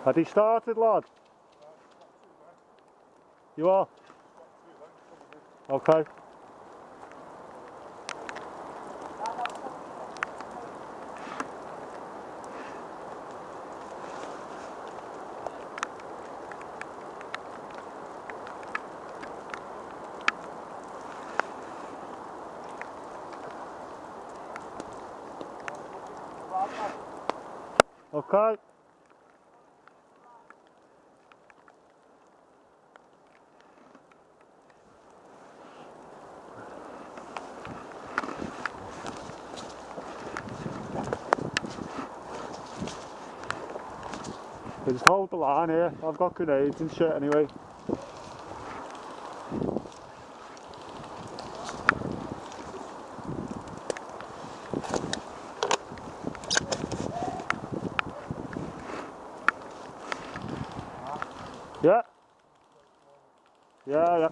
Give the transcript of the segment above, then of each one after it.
Had he started, lad? You are? Okay. Okay. Just hold the line here. I've got grenades and shit anyway. Yeah. Yeah, yeah.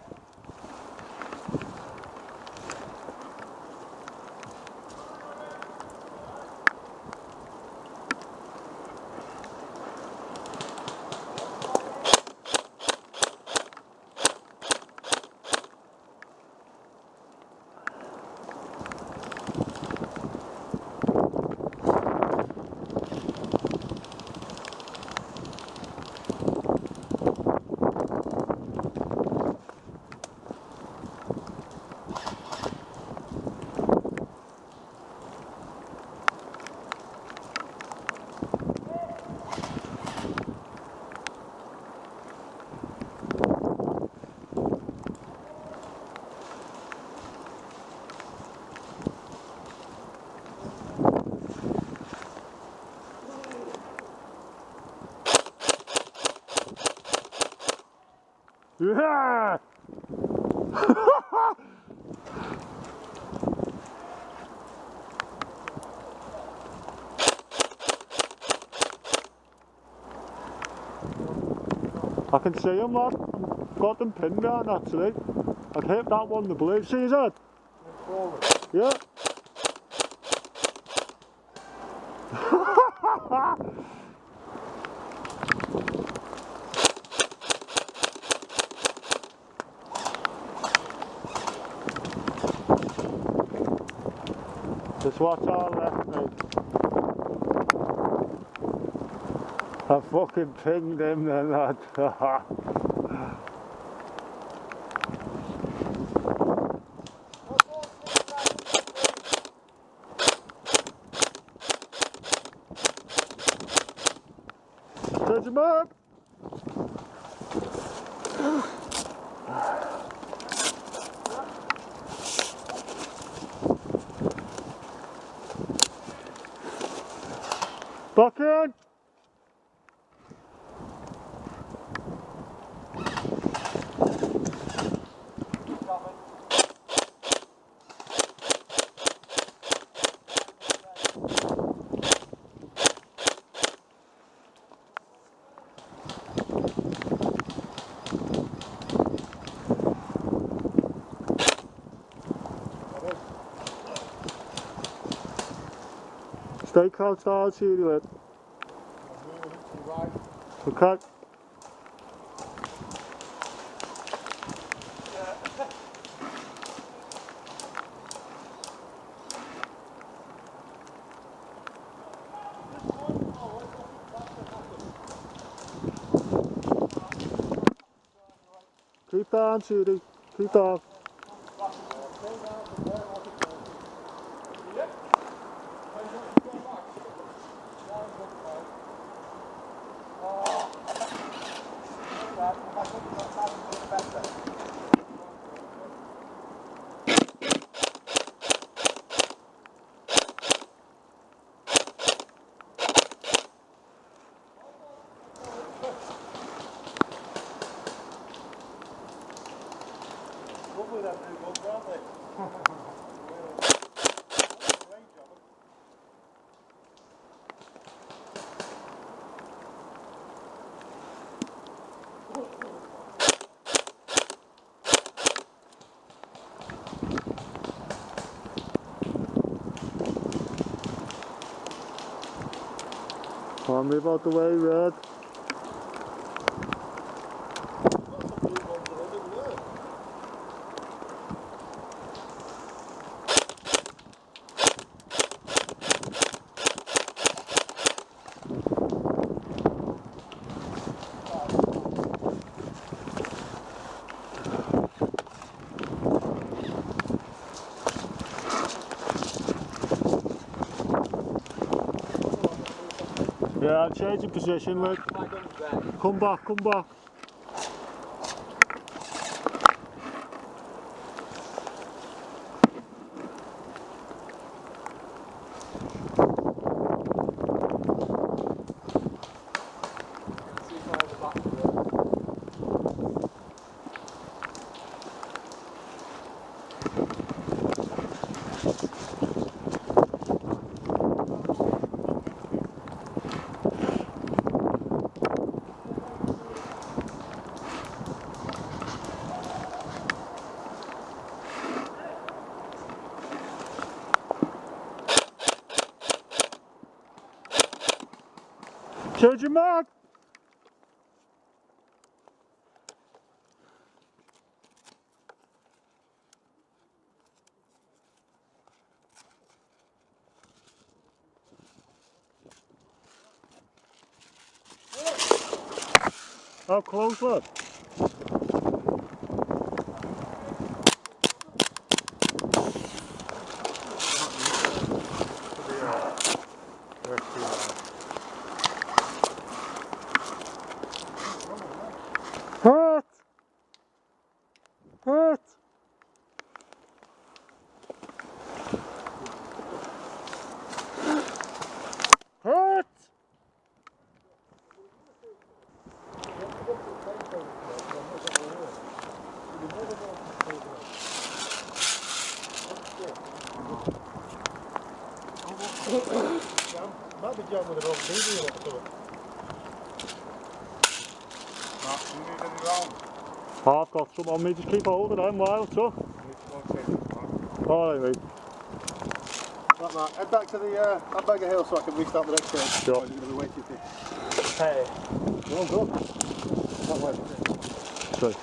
Yeah! I can see him, lad. Got them pinned down actually. I've hit that one, the blue. See his head? Yeah. Just watch our left, mate. I fucking pinged him then, lad. Touch him up! Back in! Stay close to our shooting lip. Okay. Keep down, shooting. Keep down. Come on, move out the way, Red. Yeah, I'm changing position, Luke. Come back, come back. Change your mag! How close, lad? Hurt! Hurt! Hurt! Might be jam with the wrong video up to it. Mark, you need any round? I've got some on me, just keep holding them while, so. Alright, mate. Right, Mark, head back to the Bag of Hill so I can restart the next stage. Sure. Or is it going to be waiting for you? Hey. Well done. That way. Sorry.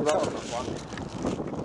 That was not one.